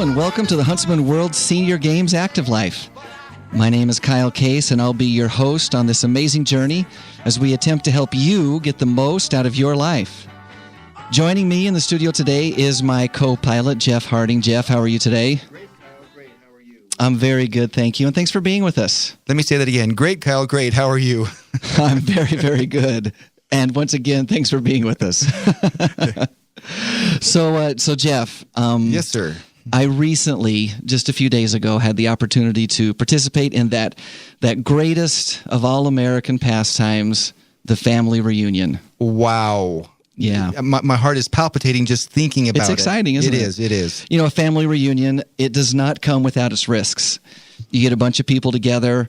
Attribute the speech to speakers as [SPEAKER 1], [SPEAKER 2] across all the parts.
[SPEAKER 1] and welcome to the Huntsman World Senior Games Active Life. My name is Kyle Case, and I'll be your host on this amazing journey as we attempt to help you get the most out of your life. Joining me in the studio today is my co-pilot, Jeff Harding. Jeff, how are you today?
[SPEAKER 2] Great, Kyle. Great. How are you?
[SPEAKER 1] I'm very good, thank you, and thanks for being with us.
[SPEAKER 2] Let me say that again. Great, Kyle. Great. How are you?
[SPEAKER 1] I'm very, very good. And once again, thanks for being with us. So Jeff.
[SPEAKER 2] Yes, sir.
[SPEAKER 1] I recently, just a few days ago, had the opportunity to participate in that greatest of all American pastimes, the family reunion.
[SPEAKER 2] Wow.
[SPEAKER 1] Yeah.
[SPEAKER 2] My heart is palpitating just thinking about it.
[SPEAKER 1] It's exciting, isn't it?
[SPEAKER 2] It is.
[SPEAKER 1] You know, a family reunion, it does not come without its risks. You get a bunch of people together.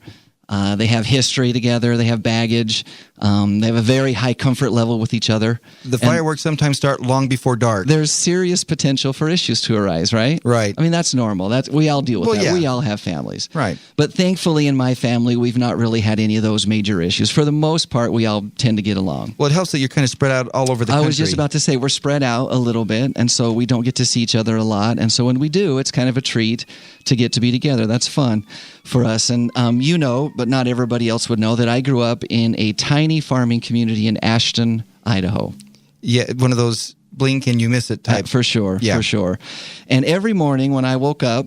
[SPEAKER 1] They have history together. They have baggage. They have a very high comfort level with each other.
[SPEAKER 2] The fireworks sometimes start long before dark.
[SPEAKER 1] There's serious potential for issues to arise, right?
[SPEAKER 2] Right.
[SPEAKER 1] I mean, that's normal. We all deal with that.
[SPEAKER 2] Yeah.
[SPEAKER 1] We all have families.
[SPEAKER 2] Right.
[SPEAKER 1] But thankfully, in my family, we've not really had any of those major issues. For the most part, we all tend to get along.
[SPEAKER 2] Well, it helps that you're kind of spread out all over the country.
[SPEAKER 1] I was just about to say, we're spread out a little bit, and so we don't get to see each other a lot. And so when we do, it's kind of a treat to get to be together. That's fun for us. And you know, but not everybody else would know, that I grew up in a tiny farming community in Ashton, Idaho.
[SPEAKER 2] Yeah, one of those blink and you miss it type.
[SPEAKER 1] For sure,
[SPEAKER 2] Yeah.
[SPEAKER 1] for sure. And every morning when I woke up,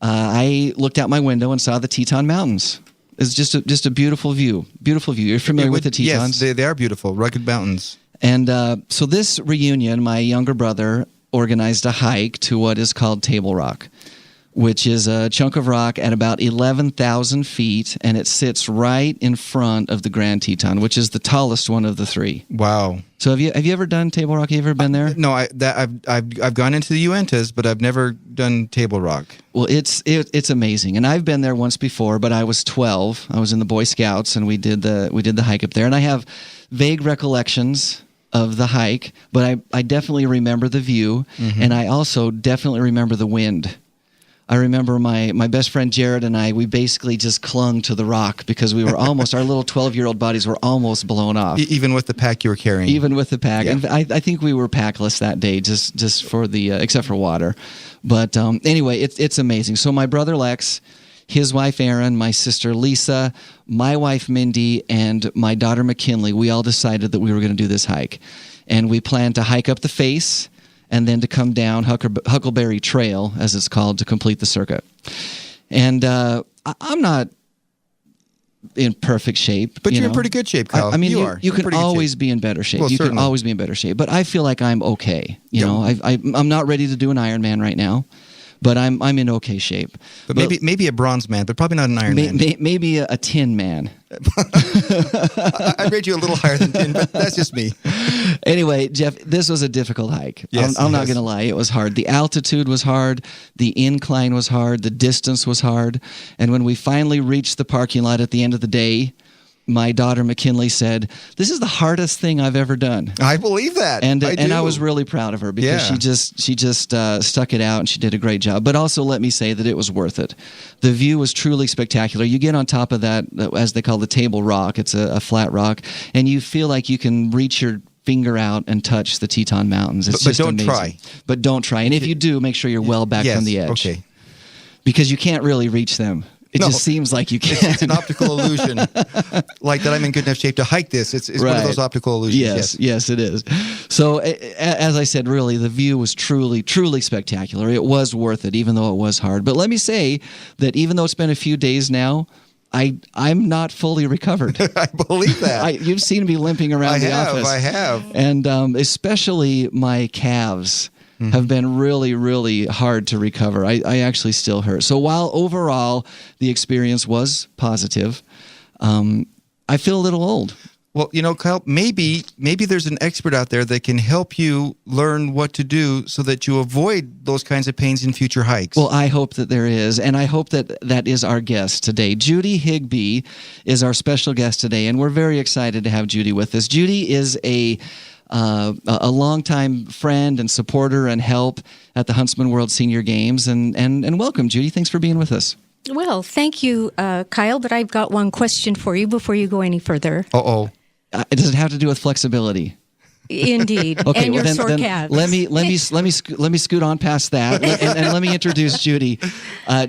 [SPEAKER 1] I looked out my window and saw the Teton Mountains. It's just a beautiful view. Beautiful view. You're familiar with the Tetons?
[SPEAKER 2] Yes, they are beautiful, rugged mountains.
[SPEAKER 1] And so this reunion, my younger brother organized a hike to what is called Table Rock, which is a chunk of rock at about 11,000 feet, and it sits right in front of the Grand Teton, which is the tallest one of the three.
[SPEAKER 2] Wow.
[SPEAKER 1] So have you ever done Table Rock? Have you ever been there?
[SPEAKER 2] No, I've gone into the Uintas, but I've never done Table Rock.
[SPEAKER 1] Well, it's amazing, and I've been there once before, but I was 12. I was in the Boy Scouts, and we did the hike up there, and I have vague recollections of the hike, but I definitely remember the view, and I also definitely remember the wind. I remember my best friend Jared and I, we basically just clung to the rock because we were almost, our little 12-year-old bodies were almost blown off.
[SPEAKER 2] Even with the pack you were carrying.
[SPEAKER 1] Even with the pack.
[SPEAKER 2] Yeah.
[SPEAKER 1] And I think we were packless that day, just for the, except for water. But anyway, it's amazing. So my brother Lex, his wife Erin, my sister Lisa, my wife Mindy, and my daughter McKinley, we all decided that we were going to do this hike. And we planned to hike up the face and then to come down Huckleberry Trail, as it's called, to complete the circuit. And I'm not in perfect shape.
[SPEAKER 2] But you're in pretty good shape, Kyle.
[SPEAKER 1] I mean, you
[SPEAKER 2] You're
[SPEAKER 1] can always be in better shape.
[SPEAKER 2] Well,
[SPEAKER 1] you can
[SPEAKER 2] certainly.
[SPEAKER 1] always be in better shape. But I feel like I'm okay. You know, I'm not ready to do an Ironman right now, but I'm in okay shape.
[SPEAKER 2] But maybe a bronze man, but probably not an Iron Man.
[SPEAKER 1] Maybe a tin man.
[SPEAKER 2] I'd rate you a little higher than 10, but that's just me.
[SPEAKER 1] Anyway, Jeff, this was a difficult hike.
[SPEAKER 2] Yes,
[SPEAKER 1] I'm not going to lie. It was hard. The altitude was hard. The incline was hard. The distance was hard. And when we finally reached the parking lot at the end of the day, my daughter McKinley said, "This is the hardest thing I've ever done."
[SPEAKER 2] I believe that.
[SPEAKER 1] And I was really proud of her because she just stuck it out and she did a great job. But also, let me say that it was worth it. The view was truly spectacular. You get on top of that, as they call the Table Rock. It's a flat rock, and you feel like you can reach your finger out and touch the Teton Mountains. It's just
[SPEAKER 2] don't
[SPEAKER 1] amazing.
[SPEAKER 2] try.
[SPEAKER 1] But don't try. And if you do, make sure you're well back from the edge.
[SPEAKER 2] Okay.
[SPEAKER 1] Because you can't really reach them. It just seems like you can.
[SPEAKER 2] It's an optical illusion. Like that I'm in good enough shape to hike this. It's one of those optical illusions.
[SPEAKER 1] Yes, it is. So, as I said, really, the view was truly, truly spectacular. It was worth it, even though it was hard. But let me say that even though it's been a few days now, I'm not fully recovered.
[SPEAKER 2] I believe that.
[SPEAKER 1] You've seen me limping around the office.
[SPEAKER 2] I have.
[SPEAKER 1] And especially my calves have been really, really hard to recover. I actually still hurt. So while overall the experience was positive, I feel a little old.
[SPEAKER 2] Well, you know, Kyle, maybe there's an expert out there that can help you learn what to do so that you avoid those kinds of pains in future hikes.
[SPEAKER 1] Well, I hope that there is, and I hope that is our guest today. Judy Higbee is our special guest today, and we're very excited to have Judy with us. Judy is a longtime friend and supporter and help at the Huntsman World Senior Games. And welcome, Judy. Thanks for being with us.
[SPEAKER 3] Well, thank you, Kyle, but I've got one question for you before you go any further.
[SPEAKER 2] Uh-oh.
[SPEAKER 1] Does it have to do with flexibility?
[SPEAKER 3] Indeed.
[SPEAKER 1] Okay,
[SPEAKER 3] and
[SPEAKER 1] well
[SPEAKER 3] your sore
[SPEAKER 1] then
[SPEAKER 3] calves.
[SPEAKER 1] let me scoot on past that, and let me introduce Judy.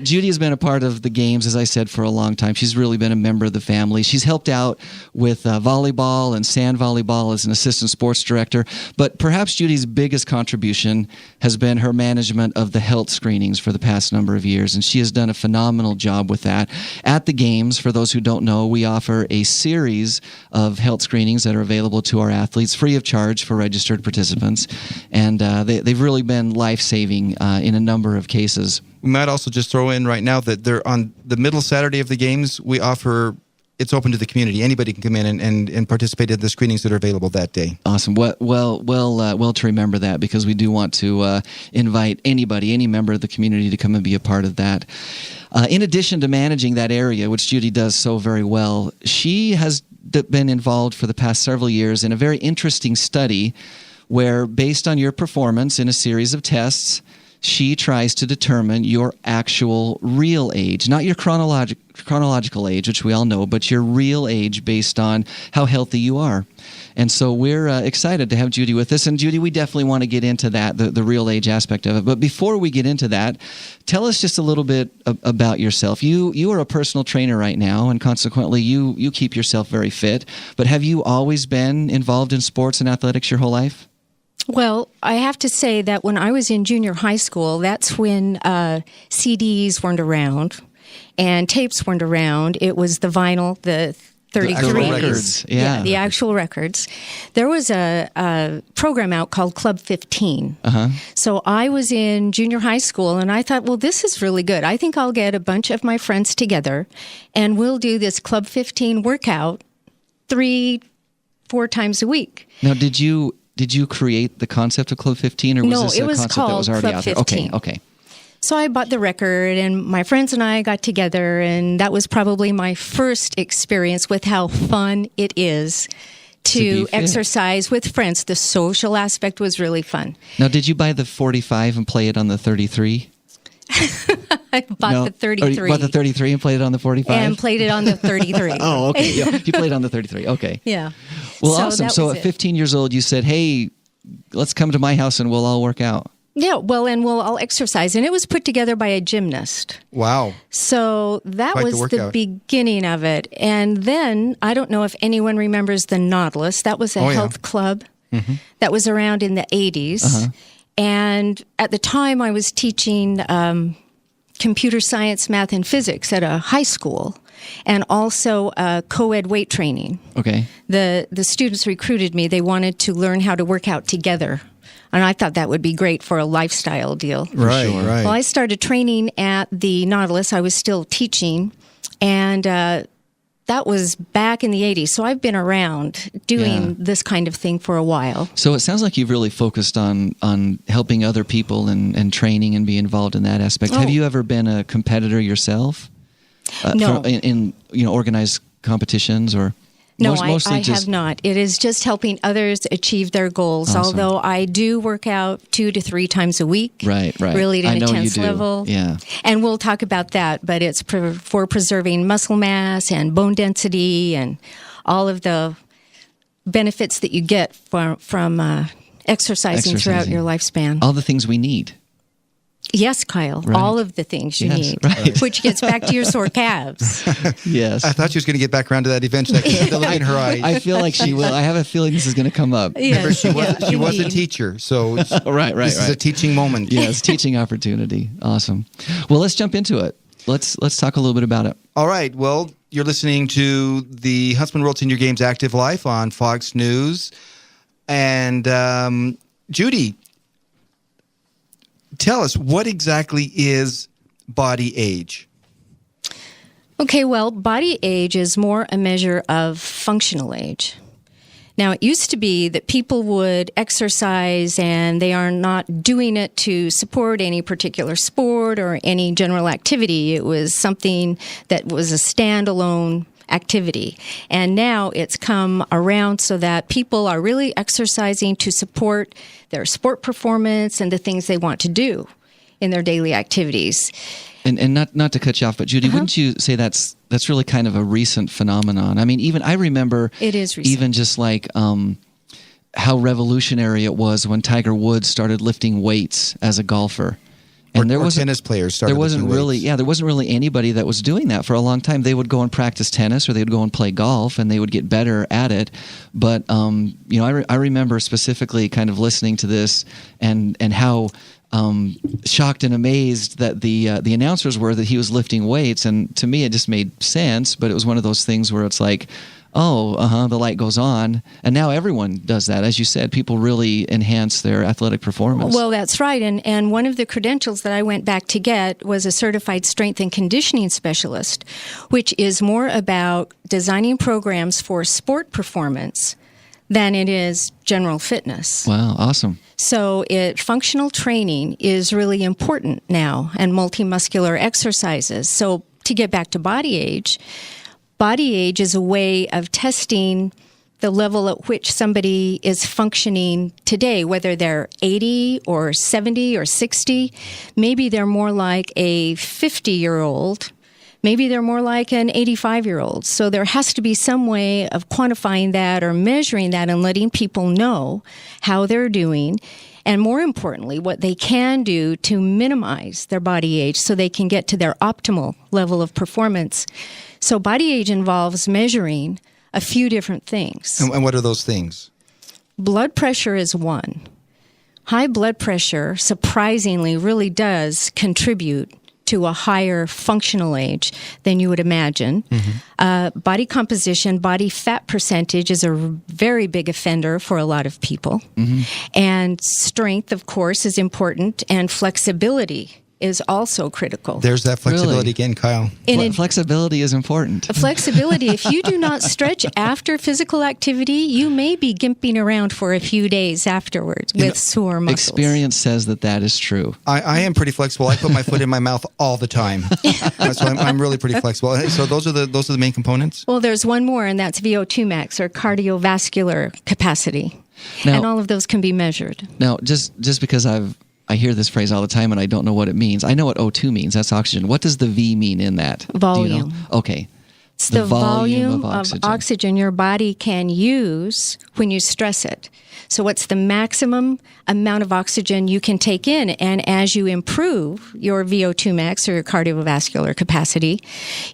[SPEAKER 1] Judy has been a part of the games, as I said, for a long time. She's really been a member of the family. She's helped out with volleyball and sand volleyball as an assistant sports director. But perhaps Judy's biggest contribution has been her management of the health screenings for the past number of years, and she has done a phenomenal job with that. At the games, for those who don't know, we offer a series of health screenings that are available to our athletes free of charge for registered participants, and they've really been life-saving in a number of cases.
[SPEAKER 2] We might also just throw in right now that they're on the middle Saturday of the games. We offer it's open to the community. Anybody can come in and participate in the screenings that are available that day.
[SPEAKER 1] Awesome. Well to remember that, because we do want to invite anybody, any member of the community, to come and be a part of that. In addition to managing that area, which Judy does so very well, she has been involved for the past several years in a very interesting study where, based on your performance in a series of tests, she tries to determine your actual real age, not your chronological age, which we all know, but your real age based on how healthy you are. And so we're excited to have Judy with us. And Judy, we definitely want to get into that, the real age aspect of it. But before we get into that, tell us just a little bit about yourself. You are a personal trainer right now, and consequently you keep yourself very fit. But have you always been involved in sports and athletics your whole life?
[SPEAKER 3] Well, I have to say that when I was in junior high school, that's when CDs weren't around and tapes weren't around. It was the vinyl, the 33.
[SPEAKER 1] The records. Yeah.
[SPEAKER 3] The actual records. There was a program out called Club 15.
[SPEAKER 1] Uh-huh.
[SPEAKER 3] So I was in junior high school, and I thought, well, this is really good. I think I'll get a bunch of my friends together, and we'll do this Club 15 workout 3-4 times a week.
[SPEAKER 1] Now, did you create the concept of Club 15, or was
[SPEAKER 3] No,
[SPEAKER 1] this
[SPEAKER 3] it
[SPEAKER 1] a
[SPEAKER 3] was
[SPEAKER 1] concept
[SPEAKER 3] called
[SPEAKER 1] that was already
[SPEAKER 3] Club
[SPEAKER 1] out there?
[SPEAKER 3] 15.
[SPEAKER 1] Okay.
[SPEAKER 3] So I bought the record, and my friends and I got together, and that was probably my first experience with how fun it is to exercise with friends. The social aspect was really fun.
[SPEAKER 1] Now, did you buy the 45 and play it on the 33?
[SPEAKER 3] I bought the 33.
[SPEAKER 1] Or you bought the 33 and played it on the 45?
[SPEAKER 3] And played it on the 33.
[SPEAKER 1] Oh, okay. Yeah. You played on the 33. Okay.
[SPEAKER 3] Yeah.
[SPEAKER 1] Well, awesome. So at 15 years old, you said, hey, let's come to my house and we'll all work out.
[SPEAKER 3] Yeah, well, and we'll all exercise. And it was put together by a gymnast.
[SPEAKER 2] Wow.
[SPEAKER 3] So that
[SPEAKER 2] Quite
[SPEAKER 3] was the beginning of it. And then, I don't know if anyone remembers the Nautilus. That was a health club that was around in the 80s.
[SPEAKER 1] Uh-huh.
[SPEAKER 3] And at the time, I was teaching computer science, math, and physics at a high school, and also co-ed weight training.
[SPEAKER 1] Okay.
[SPEAKER 3] The students recruited me. They wanted to learn how to work out together. And I thought that would be great for a lifestyle deal.
[SPEAKER 2] Right.
[SPEAKER 3] Well, I started training at the Nautilus. I was still teaching, and that was back in the 80s. So I've been around doing this kind of thing for a while.
[SPEAKER 1] So it sounds like you've really focused on helping other people and training and be involved in that aspect. Have you ever been a competitor yourself?
[SPEAKER 3] No.
[SPEAKER 1] In organized competitions or?
[SPEAKER 3] No, I have not. It is just helping others achieve their goals.
[SPEAKER 1] Awesome.
[SPEAKER 3] Although I do work out 2 to 3 times a week.
[SPEAKER 1] Right.
[SPEAKER 3] Really at an intense level.
[SPEAKER 1] Yeah.
[SPEAKER 3] And we'll talk about that, but it's for preserving muscle mass and bone density and all of the benefits that you get from exercising throughout your lifespan.
[SPEAKER 1] All the things we need.
[SPEAKER 3] Yes, Kyle.
[SPEAKER 1] Right.
[SPEAKER 3] All of the things you need,
[SPEAKER 1] right.
[SPEAKER 3] which gets back to your sore calves.
[SPEAKER 1] Yes.
[SPEAKER 2] I thought she was going to get back around to that eventually. I could see the look in her eye.
[SPEAKER 1] I feel like she will. I have a feeling this is going to come up.
[SPEAKER 3] Yes,
[SPEAKER 2] she was a teacher, so
[SPEAKER 1] right.
[SPEAKER 2] This is a teaching moment.
[SPEAKER 1] Yes, teaching opportunity. Awesome. Well, let's jump into it. Let's talk a little bit about it.
[SPEAKER 2] All right. Well, you're listening to the Huntsman World Senior Games Active Life on Fox News, and Judy, tell us, what exactly is body age?
[SPEAKER 3] Okay, well, body age is more a measure of functional age. Now, it used to be that people would exercise and they are not doing it to support any particular sport or any general activity. It was something that was a standalone activity. And now it's come around so that people are really exercising to support their sport performance and the things they want to do in their daily activities.
[SPEAKER 1] And not to cut you off, but Judy, wouldn't you say that's really kind of a recent phenomenon? I mean, even I remember
[SPEAKER 3] it is recent.
[SPEAKER 1] Even just like how revolutionary it was when Tiger Woods started lifting weights as a golfer. And
[SPEAKER 2] or tennis players started.
[SPEAKER 1] There wasn't really anybody that was doing that for a long time. They would go and practice tennis, or they would go and play golf, and they would get better at it. But I remember specifically kind of listening to this and how shocked and amazed that the announcers were that he was lifting weights. And to me, it just made sense. But it was one of those things where it's like, the light goes on. And now everyone does that. As you said, people really enhance their athletic performance.
[SPEAKER 3] Well, that's right. And one of the credentials that I went back to get was a certified strength and conditioning specialist, which is more about designing programs for sport performance than it is general fitness.
[SPEAKER 1] Wow, awesome.
[SPEAKER 3] So functional training is really important now, and multimuscular exercises. So to get back to body age is a way of testing the level at which somebody is functioning today, whether they're 80 or 70 or 60. Maybe they're more like a 50-year-old. Maybe they're more like an 85-year-old. So there has to be some way of quantifying that or measuring that and letting people know how they're doing, and more importantly, what they can do to minimize their body age so they can get to their optimal level of performance. So body age involves measuring a few different things.
[SPEAKER 2] And what are those things?
[SPEAKER 3] Blood pressure is one. High blood pressure, surprisingly, really does contribute to a higher functional age than you would imagine. Mm-hmm. Body composition, body fat percentage is a very big offender for a lot of people. Mm-hmm. And strength, of course, is important, and flexibility is also critical.
[SPEAKER 2] There's that flexibility again, Kyle.
[SPEAKER 1] Flexibility is important.
[SPEAKER 3] Flexibility. If you do not stretch after physical activity, you may be gimping around for a few days afterwards with sore muscles.
[SPEAKER 1] Experience says that is true.
[SPEAKER 2] I am pretty flexible. I put my foot in my mouth all the time. So I'm really pretty flexible. So those are the main components?
[SPEAKER 3] Well, there's one more, and that's VO2 max, or cardiovascular capacity. Now, and all of those can be measured.
[SPEAKER 1] Now, just because I hear this phrase all the time and I don't know what it means. I know what O2 means. That's oxygen. What does the V mean in that?
[SPEAKER 3] Volume.
[SPEAKER 1] Do you know? Okay.
[SPEAKER 3] It's the volume of oxygen your body can use when you stress it. So what's the maximum amount of oxygen you can take in? And as you improve your VO2 max, or your cardiovascular capacity,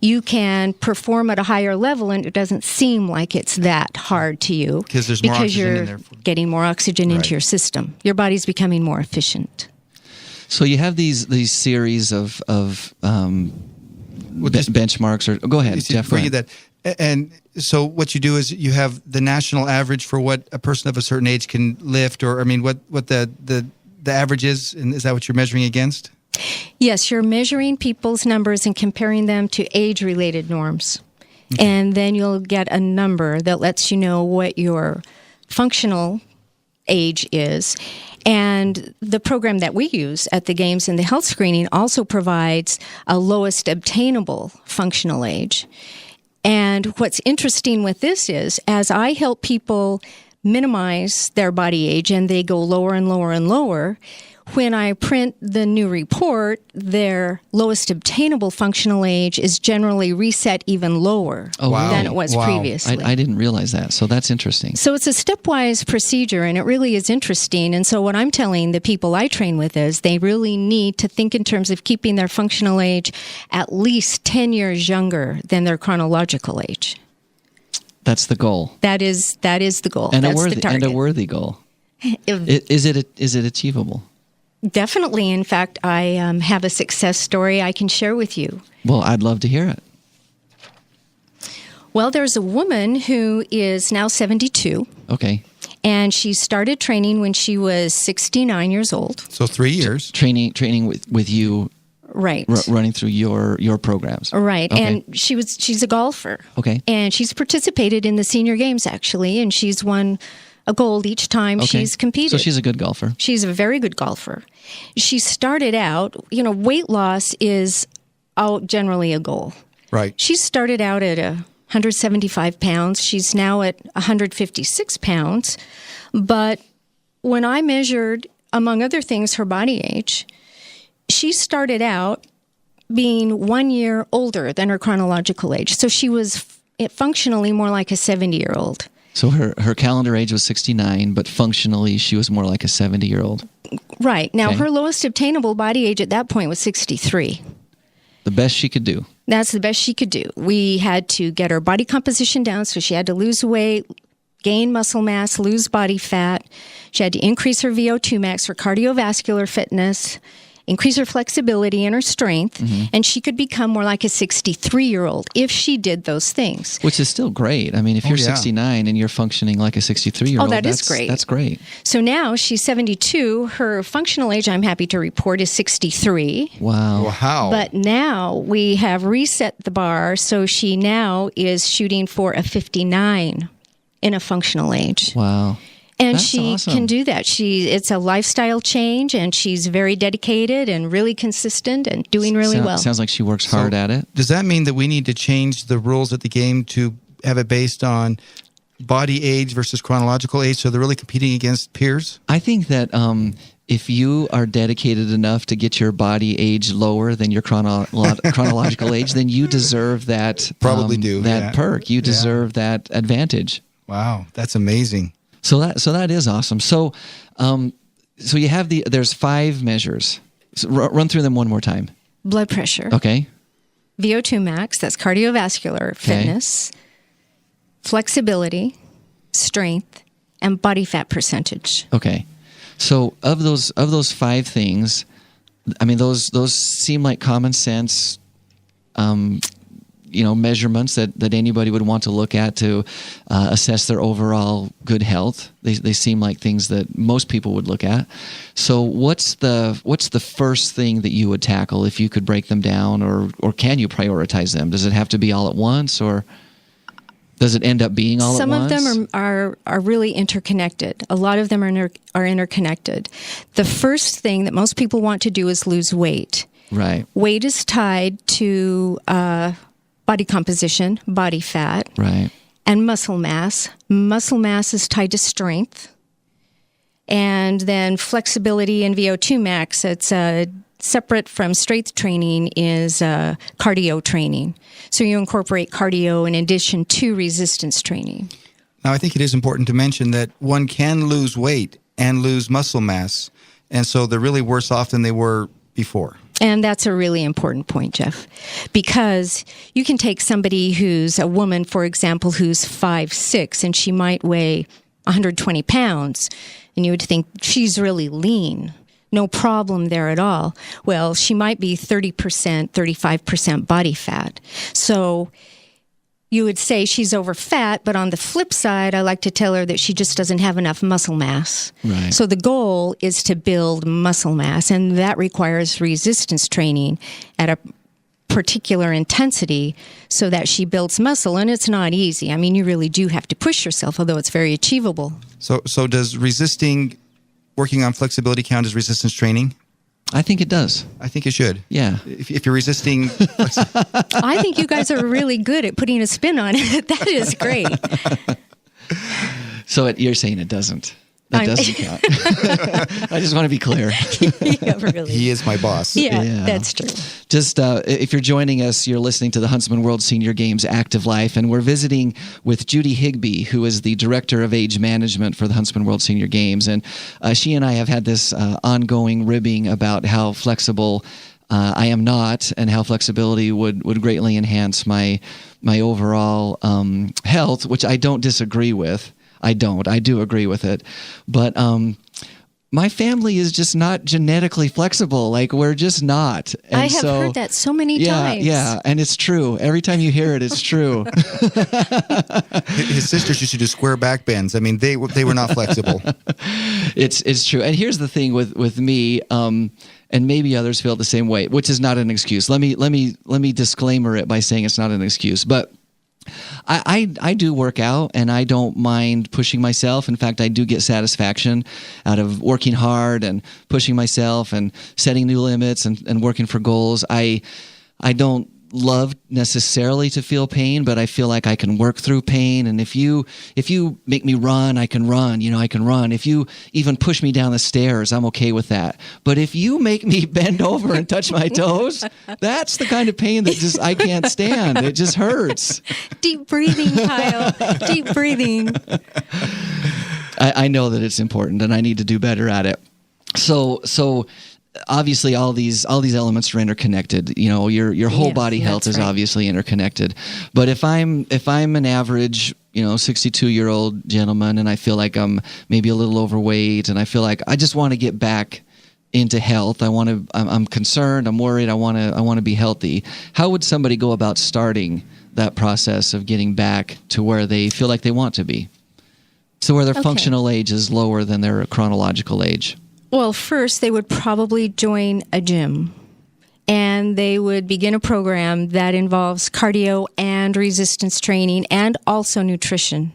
[SPEAKER 3] you can perform at a higher level, and it doesn't seem like it's that hard to you.
[SPEAKER 2] Because there's more oxygen in there.
[SPEAKER 3] Getting more oxygen into your system. Your body's becoming more efficient.
[SPEAKER 1] So you have these series of benchmarks, or go ahead, Jeff.
[SPEAKER 2] And so what you do is you have the national average for what a person of a certain age can lift, or what the average is, and is that what you're measuring against?
[SPEAKER 3] Yes, you're measuring people's numbers and comparing them to age-related norms. Okay. And then you'll get a number that lets you know what your functional age is. And the program that we use at the Games and the health screening also provides a lowest obtainable functional age. And what's interesting with this is, as I help people minimize their body age and they go lower and lower and lower, when I print the new report, their lowest obtainable functional age is generally reset even lower than it was previously.
[SPEAKER 1] I didn't realize that, so that's interesting.
[SPEAKER 3] So it's a stepwise procedure, and it really is interesting. And so what I'm telling the people I train with is they really need to think in terms of keeping their functional age at least 10 years younger than their chronological age.
[SPEAKER 1] That's the goal.
[SPEAKER 3] That is the goal.
[SPEAKER 1] And
[SPEAKER 3] that's
[SPEAKER 1] the target. And a worthy goal. Is it achievable?
[SPEAKER 3] Definitely. In fact, I have a success story I can share with you.
[SPEAKER 1] Well, I'd love to hear it.
[SPEAKER 3] Well, there's a woman who is now 72.
[SPEAKER 1] Okay.
[SPEAKER 3] And she started training when she was 69 years old.
[SPEAKER 2] So 3 years.
[SPEAKER 1] Training with you.
[SPEAKER 3] Right.
[SPEAKER 1] Running through your programs.
[SPEAKER 3] Right.
[SPEAKER 1] Okay.
[SPEAKER 3] And she's a golfer.
[SPEAKER 1] Okay.
[SPEAKER 3] And she's participated in the Senior Games, actually, and she's won a gold each time she's competed.
[SPEAKER 1] So she's a good golfer.
[SPEAKER 3] She's a very good golfer. She started out, weight loss is generally a goal.
[SPEAKER 2] Right.
[SPEAKER 3] She started out at 175 pounds. She's now at 156 pounds. But when I measured, among other things, her body age, she started out being 1 year older than her chronological age. So she was functionally more like a 70-year-old.
[SPEAKER 1] So her calendar age was 69, but functionally she was more like a 70-year-old.
[SPEAKER 3] Right. Now,
[SPEAKER 1] Okay.
[SPEAKER 3] her lowest obtainable body age at that point was 63.
[SPEAKER 1] The best she could do.
[SPEAKER 3] That's the best she could do. We had to get her body composition down, so she had to lose weight, gain muscle mass, lose body fat. She had to increase her VO2 max for cardiovascular fitness, increase her flexibility and her strength, and she could become more like a 63-year-old if she did those things.
[SPEAKER 1] Which is still great. I mean, if you're
[SPEAKER 2] yeah.
[SPEAKER 1] 69 and you're functioning like a 63-year-old,
[SPEAKER 3] Oh, that is great.
[SPEAKER 1] That's great.
[SPEAKER 3] So now she's 72. Her functional age, I'm happy to report, is 63.
[SPEAKER 1] Wow.
[SPEAKER 2] Wow.
[SPEAKER 3] But now we have reset the bar, so she now is shooting for a 59 in a functional age.
[SPEAKER 1] Wow.
[SPEAKER 3] And
[SPEAKER 1] That's
[SPEAKER 3] she
[SPEAKER 1] awesome.
[SPEAKER 3] can do that. It's a lifestyle change, and she's very dedicated and really consistent and doing really well.
[SPEAKER 1] Sounds like she works hard at it.
[SPEAKER 2] Does that mean that we need to change the rules at the game to have it based on body age versus chronological age, so they're really competing against peers?
[SPEAKER 1] I think that if you are dedicated enough to get your body age lower than your chronological age, then you deserve that.
[SPEAKER 2] Probably do,
[SPEAKER 1] that
[SPEAKER 2] yeah.
[SPEAKER 1] perk. You deserve that advantage.
[SPEAKER 2] Wow, that's amazing.
[SPEAKER 1] So that is awesome. So you have there's 5 measures. So run through them one more time.
[SPEAKER 3] Blood pressure,
[SPEAKER 1] Okay.
[SPEAKER 3] VO2 max, that's cardiovascular fitness, flexibility, strength, and body fat percentage.
[SPEAKER 1] Okay. So of those 5 things, I mean those seem like common sense measurements that anybody would want to look at to assess their overall good health. They seem like things that most people would look at. So what's the first thing that you would tackle if you could break them down, or can you prioritize them? Does it have to be all at once, or does it end up being all
[SPEAKER 3] Some
[SPEAKER 1] at once?
[SPEAKER 3] of them are really interconnected. A lot of them are interconnected. The first thing that most people want to do is lose weight.
[SPEAKER 1] Right.
[SPEAKER 3] Weight is tied to body composition, body fat,
[SPEAKER 1] Right.
[SPEAKER 3] and muscle mass. Muscle mass is tied to strength. And then flexibility and VO2 max, it's separate from strength training, is cardio training. So you incorporate cardio in addition to resistance training.
[SPEAKER 2] Now, I think it is important to mention that one can lose weight and lose muscle mass, and so they're really worse off than they were before.
[SPEAKER 3] And that's a really important point, Jeff, because you can take somebody who's a woman, for example, who's 5'6", and she might weigh 120 pounds, and you would think she's really lean. No problem there at all. Well, she might be 30%, 35% body fat. So you would say she's over fat, but on the flip side, I like to tell her that she just doesn't have enough muscle mass.
[SPEAKER 1] Right.
[SPEAKER 3] So the goal is to build muscle mass, and that requires resistance training at a particular intensity so that she builds muscle, and it's not easy. I mean, you really do have to push yourself, although it's very achievable.
[SPEAKER 2] So does working on flexibility count as resistance training?
[SPEAKER 1] I think it does.
[SPEAKER 2] I think it should.
[SPEAKER 1] Yeah.
[SPEAKER 2] If you're resisting,
[SPEAKER 3] I think you guys are really good at putting a spin on it. That is great.
[SPEAKER 1] So you're saying it doesn't. That doesn't count. I just want to be clear.
[SPEAKER 3] Yeah, really.
[SPEAKER 2] he is my boss.
[SPEAKER 3] Yeah,
[SPEAKER 1] Yeah.
[SPEAKER 3] that's true.
[SPEAKER 1] Just if you're joining us, you're listening to the Huntsman World Senior Games Active Life, and we're visiting with Judy Higbee, who is the Director of Age Management for the Huntsman World Senior Games. And she and I have had this ongoing ribbing about how flexible I am not, and how flexibility would greatly enhance my overall health, which I don't disagree with. I do agree with it. But my family is just not genetically flexible. Like, we're just not. And
[SPEAKER 3] I have heard that so many times.
[SPEAKER 1] Yeah, and it's true. Every time you hear it, it's true.
[SPEAKER 2] His sisters used to do square back bends. I mean, they were not flexible.
[SPEAKER 1] It's true. And here's the thing with me, and maybe others feel the same way, which is not an excuse. Let me disclaimer it by saying it's not an excuse. But I do work out, and I don't mind pushing myself. In fact, I do get satisfaction out of working hard and pushing myself and setting new limits and working for goals. I don't love necessarily to feel pain, but I feel like I can work through pain. And if you make me run, I can run. I can run. If you even push me down the stairs, I'm okay with that. But if you make me bend over and touch my toes, that's the kind of pain that just I can't stand. It just hurts.
[SPEAKER 3] Deep breathing, Kyle. Deep breathing.
[SPEAKER 1] I know that it's important, and I need to do better at it. So obviously all these elements are interconnected. Your whole body health is obviously interconnected. But if I'm an average 62-year-old gentleman, and I feel like I'm maybe a little overweight, and I feel like I just want to get back into health, I'm concerned, I'm worried, I want to be healthy. How would somebody go about starting that process of getting back to where they feel like they want to be, so where their functional age is lower than their chronological age?
[SPEAKER 3] Well, first, they would probably join a gym, and they would begin a program that involves cardio and resistance training and also nutrition.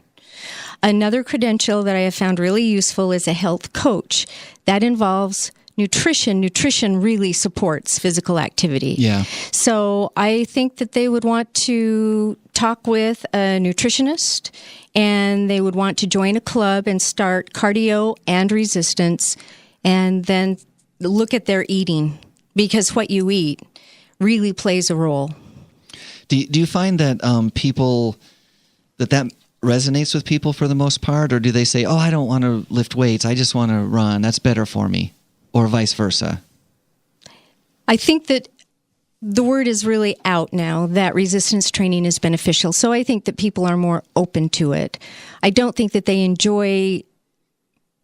[SPEAKER 3] Another credential that I have found really useful is a health coach. That involves nutrition. Nutrition really supports physical activity.
[SPEAKER 1] Yeah.
[SPEAKER 3] So I think that they would want to talk with a nutritionist, and they would want to join a club and start cardio and resistance, and then look at their eating, because what you eat really plays a role.
[SPEAKER 1] Do you find that people that resonates with people for the most part, or do they say, "Oh, I don't want to lift weights, I just want to run, that's better for me," or vice versa?
[SPEAKER 3] I think that the word is really out now that resistance training is beneficial, so I think that people are more open to it. I don't think that they enjoy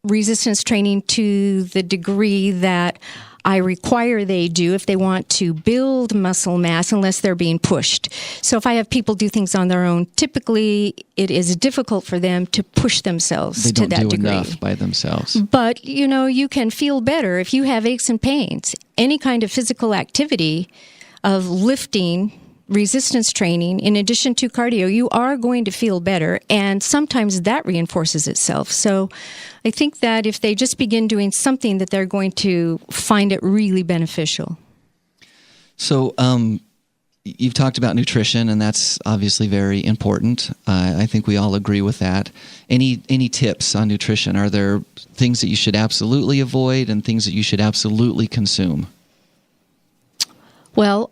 [SPEAKER 3] resistance training to the degree that I require they do if they want to build muscle mass, unless they're being pushed. So if I have people do things on their own, typically it is difficult for them to push themselves to that degree.
[SPEAKER 1] They don't do enough by themselves.
[SPEAKER 3] But, you can feel better if you have aches and pains. Any kind of physical activity of lifting, resistance training, in addition to cardio, you are going to feel better, and sometimes that reinforces itself. So I think that if they just begin doing something, that they're going to find it really beneficial.
[SPEAKER 1] So you've talked about nutrition, and that's obviously very important. I think we all agree with that. Any tips on nutrition? Are there things that you should absolutely avoid and things that you should absolutely consume?
[SPEAKER 3] Well,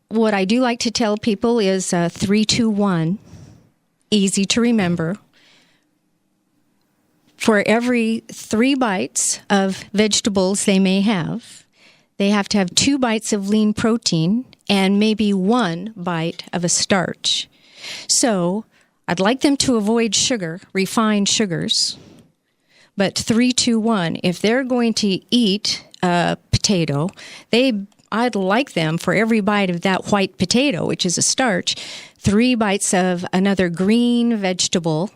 [SPEAKER 3] what I do like to tell people is 3-2-1, easy to remember. For every 3 bites of vegetables they may have, they have to have 2 bites of lean protein and maybe 1 bite of a starch. So I'd like them to avoid sugar, refined sugars, but 3-2-1. If they're going to eat a potato, I'd like them, for every bite of that white potato, which is a starch, 3 bites of another green vegetable,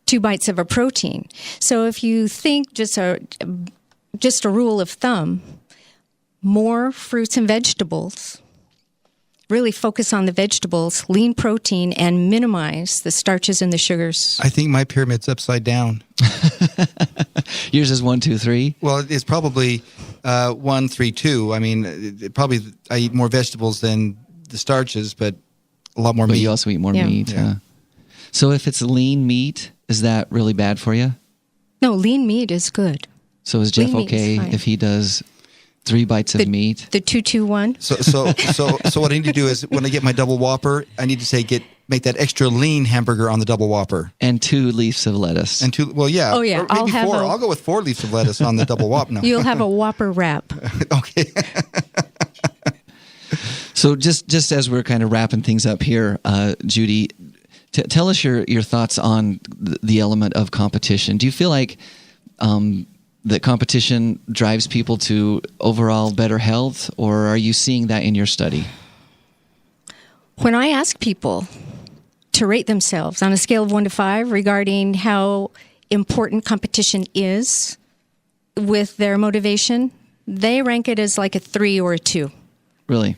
[SPEAKER 3] 2 bites of a protein. So if you think just a rule of thumb, more fruits and vegetables, really focus on the vegetables, lean protein, and minimize the starches and the sugars.
[SPEAKER 2] I think my pyramid's upside down.
[SPEAKER 1] Yours is 1, 2, 3?
[SPEAKER 2] Well, it's probably 1, 3, 2. I mean, I eat more vegetables than the starches, but a lot more meat.
[SPEAKER 1] But you also eat more meat.
[SPEAKER 2] Yeah.
[SPEAKER 1] So if it's lean meat, is that really bad for you?
[SPEAKER 3] No, lean meat is good.
[SPEAKER 1] So is Jeff okay if he does 3 bites of meat?
[SPEAKER 3] The 2-2-1?
[SPEAKER 2] So what I need to do is, when I get my double Whopper, I need to say make that extra lean hamburger on the double Whopper.
[SPEAKER 1] And 2 leaves of lettuce.
[SPEAKER 2] And 2, well, yeah.
[SPEAKER 3] Oh, yeah.
[SPEAKER 2] Or maybe 4. I'll go with 4 leaves of lettuce on the double Whopper. No.
[SPEAKER 3] You'll have a Whopper wrap.
[SPEAKER 2] Okay.
[SPEAKER 1] So just as we're kind of wrapping things up here, Judy, tell us your thoughts on the element of competition. Do you feel like that competition drives people to overall better health, or are you seeing that in your study?
[SPEAKER 3] When I ask people to rate themselves on a scale of 1 to 5 regarding how important competition is with their motivation, they rank it as like a 3 or a 2.
[SPEAKER 1] Really?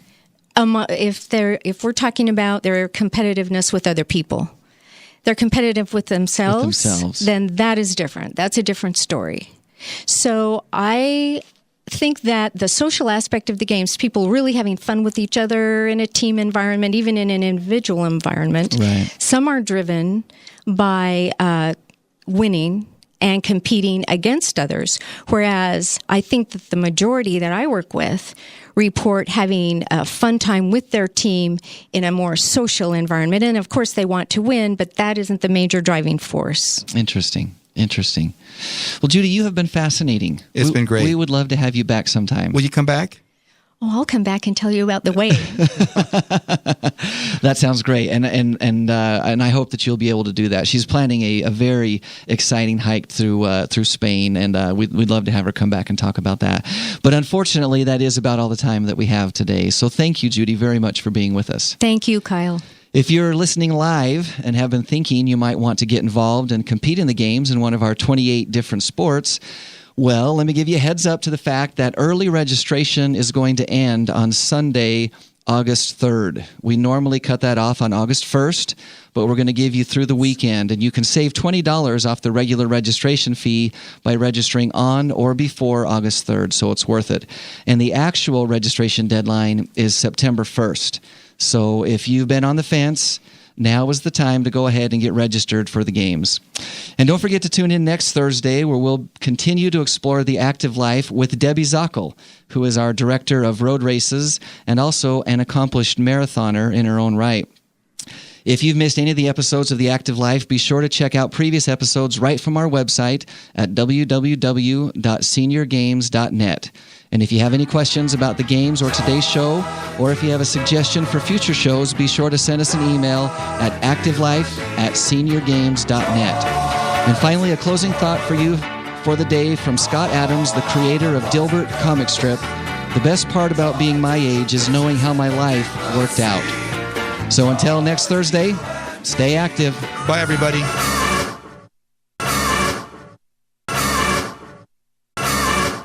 [SPEAKER 3] If we're talking about their competitiveness with other people, they're competitive with themselves, then that is different. That's a different story. So I think that the social aspect of the games, people really having fun with each other in a team environment, even in an individual environment,
[SPEAKER 1] Right.
[SPEAKER 3] some are driven by winning and competing against others. Whereas I think that the majority that I work with report having a fun time with their team in a more social environment. And of course they want to win, but that isn't the major driving force.
[SPEAKER 1] Interesting. Well, Judy, you have been fascinating.
[SPEAKER 2] It's been great.
[SPEAKER 1] We would love to have you back sometime.
[SPEAKER 2] Will you come back?
[SPEAKER 3] Oh, I'll come back and tell you about the way.
[SPEAKER 1] That sounds great, and I hope that you'll be able to do that. She's planning a very exciting hike through Spain, and we'd love to have her come back and talk about that. But unfortunately, that is about all the time that we have today. So thank you, Judy, very much for being with us.
[SPEAKER 3] Thank you, Kyle.
[SPEAKER 1] If you're listening live and have been thinking you might want to get involved and compete in the games in one of our 28 different sports, well, let me give you a heads up to the fact that early registration is going to end on Sunday, August 3rd. We normally cut that off on August 1st, but we're going to give you through the weekend, and you can save $20 off the regular registration fee by registering on or before August 3rd, so it's worth it. And the actual registration deadline is September 1st. So if you've been on the fence, now is the time to go ahead and get registered for the games. And don't forget to tune in next Thursday, where we'll continue to explore the active life with Debbie Zockel, who is our director of road races and also an accomplished marathoner in her own right. If you've missed any of the episodes of The Active Life, be sure to check out previous episodes right from our website at www.seniorgames.net. And if you have any questions about the games or today's show, or if you have a suggestion for future shows, be sure to send us an email at activelife@seniorgames.net. And finally, a closing thought for you for the day from Scott Adams, the creator of Dilbert comic strip. The best part about being my age is knowing how my life worked out. So until next Thursday, stay active.
[SPEAKER 2] Bye, everybody.